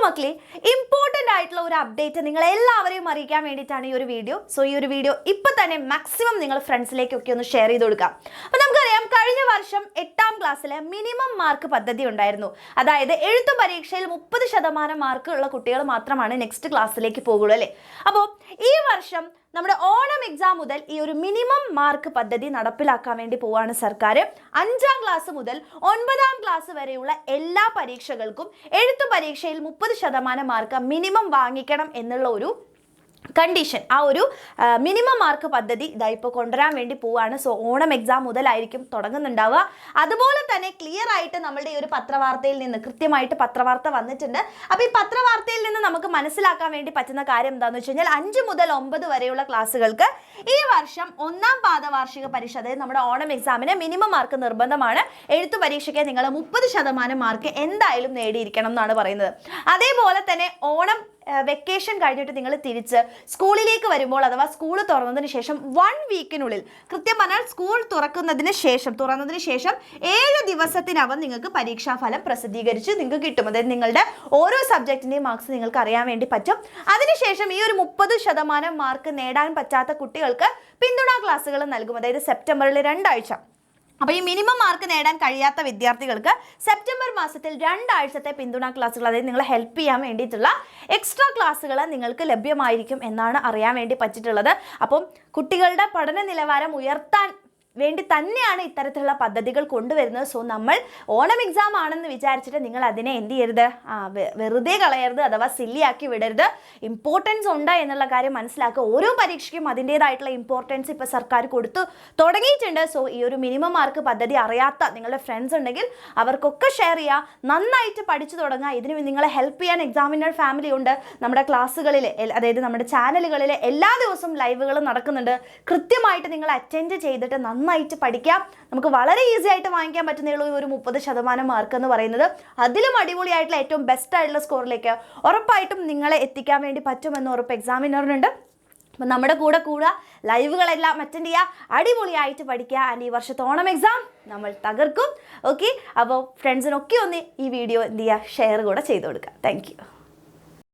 മക്കളെ ഇമ്പോർട്ടൻ്റ് ആയിട്ടുള്ള ഒരു അപ്ഡേറ്റ് നിങ്ങൾ എല്ലാവരെയും അറിയിക്കാൻ വേണ്ടിയിട്ടാണ് ഈ ഒരു വീഡിയോ. സോ ഈ ഒരു വീഡിയോ ഇപ്പം തന്നെ മാക്സിമം നിങ്ങൾ ഫ്രണ്ട്സിലേക്കൊക്കെ ഒന്ന് ഷെയർ ചെയ്ത് കൊടുക്കാം. അപ്പോൾ നമുക്കറിയാം, കഴിഞ്ഞ വർഷം 8ാം ക്ലാസ്സിലെ മിനിമം മാർക്ക് പദ്ധതി ഉണ്ടായിരുന്നു. അതായത് എഴുത്തു പരീക്ഷയിൽ 30% മാർക്ക് ഉള്ള കുട്ടികൾ മാത്രമാണ് നെക്സ്റ്റ് ക്ലാസ്സിലേക്ക് പോകുള്ളൂ അല്ലേ. അപ്പോൾ ഈ വർഷം നമ്മുടെ ഓണം എക്സാം മുതൽ ഈ ഒരു മിനിമം മാർക്ക് പദ്ധതി നടപ്പിലാക്കാൻ വേണ്ടി പോവാണ് സർക്കാർ. 5ാം ക്ലാസ് മുതൽ 9ാം ക്ലാസ് വരെയുള്ള എല്ലാ പരീക്ഷകൾക്കും എഴുത്തു പരീക്ഷയിൽ 30% മാർക്ക് മിനിമം വാങ്ങിക്കണം എന്നുള്ള ഒരു കണ്ടീഷൻ, ആ ഒരു മിനിമം മാർക്ക് പദ്ധതി ഇതാ ഇപ്പോൾ കൊണ്ടുവരാൻ വേണ്ടി പോവുകയാണ്. സോ ഓണം എക്സാം മുതലായിരിക്കും തുടങ്ങുന്നുണ്ടാവുക. അതുപോലെ തന്നെ ക്ലിയർ ആയിട്ട് നമ്മളുടെ ഈ ഒരു പത്രവാർത്തയിൽ നിന്ന് കൃത്യമായിട്ട് പത്രവാർത്ത വന്നിട്ടുണ്ട്. അപ്പോൾ ഈ പത്രവാർത്തയിൽ നിന്ന് നമുക്ക് മനസ്സിലാക്കാൻ വേണ്ടി പറ്റുന്ന കാര്യം എന്താണെന്ന് വെച്ച് കഴിഞ്ഞാൽ 5 മുതൽ 9 വരെയുള്ള ക്ലാസ്സുകൾക്ക് ഈ വർഷം 1ാം പാദവാർഷിക പരീക്ഷ, അതായത് നമ്മുടെ ഓണം എക്സാമിന് മിനിമം മാർക്ക് നിർബന്ധമാണ്. എഴുത്തു പരീക്ഷയ്ക്ക് നിങ്ങൾ 30% മാർക്ക് എന്തായാലും നേടിയിരിക്കണം എന്നാണ് പറയുന്നത്. അതേപോലെ തന്നെ ഓണം വെക്കേഷൻ കഴിഞ്ഞിട്ട് നിങ്ങൾ തിരിച്ച് സ്കൂളിലേക്ക് വരുമ്പോൾ, അഥവാ സ്കൂൾ തുറന്നതിന് ശേഷം 1 വീക്കിനുള്ളിൽ, കൃത്യം പറഞ്ഞാൽ സ്കൂൾ തുറന്നതിന് ശേഷം 7 ദിവസത്തിനകം നിങ്ങൾക്ക് പരീക്ഷാഫലം പ്രസിദ്ധീകരിച്ച് നിങ്ങൾക്ക് കിട്ടും. അതായത് നിങ്ങളുടെ ഓരോ സബ്ജക്റ്റിൻ്റെയും മാർക്സ് നിങ്ങൾക്ക് അറിയാൻ വേണ്ടി പറ്റും. അതിനുശേഷം ഈ ഒരു 30% മാർക്ക് നേടാൻ പറ്റാത്ത കുട്ടികൾക്ക് പിന്തുണാ ക്ലാസ്സുകൾ നൽകും. അതായത് സെപ്റ്റംബറിൽ 2 ആഴ്ച. അപ്പോൾ ഈ മിനിമം മാർക്ക് നേടാൻ കഴിയാത്ത വിദ്യാർത്ഥികൾക്ക് സെപ്റ്റംബർ മാസത്തിൽ 2 ആഴ്ചത്തെ പിന്തുണാ ക്ലാസ്സുകൾ, അതായത് നിങ്ങളെ ഹെൽപ്പ് ചെയ്യാൻ വേണ്ടിയിട്ടുള്ള എക്സ്ട്രാ ക്ലാസ്സുകൾ നിങ്ങൾക്ക് ലഭ്യമായിരിക്കും എന്നാണ് അറിയാൻ വേണ്ടി പറ്റിയിട്ടുള്ളത്. അപ്പം കുട്ടികളുടെ പഠന നിലവാരം ഉയർത്താൻ വേണ്ടി തന്നെയാണ് ഇത്തരത്തിലുള്ള പദ്ധതികൾ കൊണ്ടുവരുന്നത്. സോ നമ്മൾ ഓണം എക്സാം ആണെന്ന് വിചാരിച്ചിട്ട് നിങ്ങൾ അതിനെ എന്ത് ചെയ്യരുത്, വെറുതെ കളയരുത്, അഥവാ സില്ലിയാക്കി വിടരുത്. ഇമ്പോർട്ടൻസ് ഉണ്ട് എന്നുള്ള കാര്യം മനസ്സിലാക്കുക. ഓരോ പരീക്ഷയ്ക്കും അതിൻ്റേതായിട്ടുള്ള ഇമ്പോർട്ടൻസ് ഇപ്പോൾ സർക്കാർ കൊടുത്തു തുടങ്ങിയിട്ടുണ്ട്. സോ ഈ ഒരു മിനിമം മാർക്ക് പദ്ധതി അറിയാത്ത നിങ്ങളുടെ ഫ്രണ്ട്സ് ഉണ്ടെങ്കിൽ അവർക്കൊക്കെ ഷെയർ ചെയ്യുക. നന്നായിട്ട് പഠിച്ചു തുടങ്ങുക. ഇതിന് നിങ്ങളെ ഹെൽപ്പ് ചെയ്യാൻ എക്സാമിനർ ഫാമിലി ഉണ്ട്. നമ്മുടെ ക്ലാസ്സുകളിൽ, അതായത് നമ്മുടെ ചാനലുകളിൽ എല്ലാ ദിവസവും ലൈവുകളും നടക്കുന്നുണ്ട്. കൃത്യമായിട്ട് നിങ്ങൾ അറ്റൻഡ് ചെയ്തിട്ട് നന്നായിട്ട് പഠിക്കാം. നമുക്ക് വളരെ ഈസി ആയിട്ട് വാങ്ങിക്കാൻ പറ്റുന്ന ഒരു 30% മാർക്ക് എന്ന് പറയുന്നത് അതിലും അടിപൊളിയായിട്ടുള്ള ഏറ്റവും ബെസ്റ്റ് ആയിട്ടുള്ള സ്കോറിലേക്ക് ഉറപ്പായിട്ടും നിങ്ങളെ എത്തിക്കാൻ വേണ്ടി പറ്റുമെന്ന് ഉറപ്പ് എക്സാമിനറിനുണ്ട്. അപ്പം നമ്മുടെ കൂടെ ലൈവുകളെല്ലാം അറ്റൻഡ് ചെയ്യുക, അടിപൊളിയായിട്ട് പഠിക്കുക. ആൻഡ് ഈ വർഷത്തെ ഓണം എക്സാം നമ്മൾ തകർക്കും. ഓക്കെ, അപ്പോൾ ഫ്രണ്ട്സിനൊക്കെ ഒന്ന് ഈ വീഡിയോ എന്ത് ചെയ്യുക, ഷെയർ കൂടെ ചെയ്ത് കൊടുക്കുക. Thank you.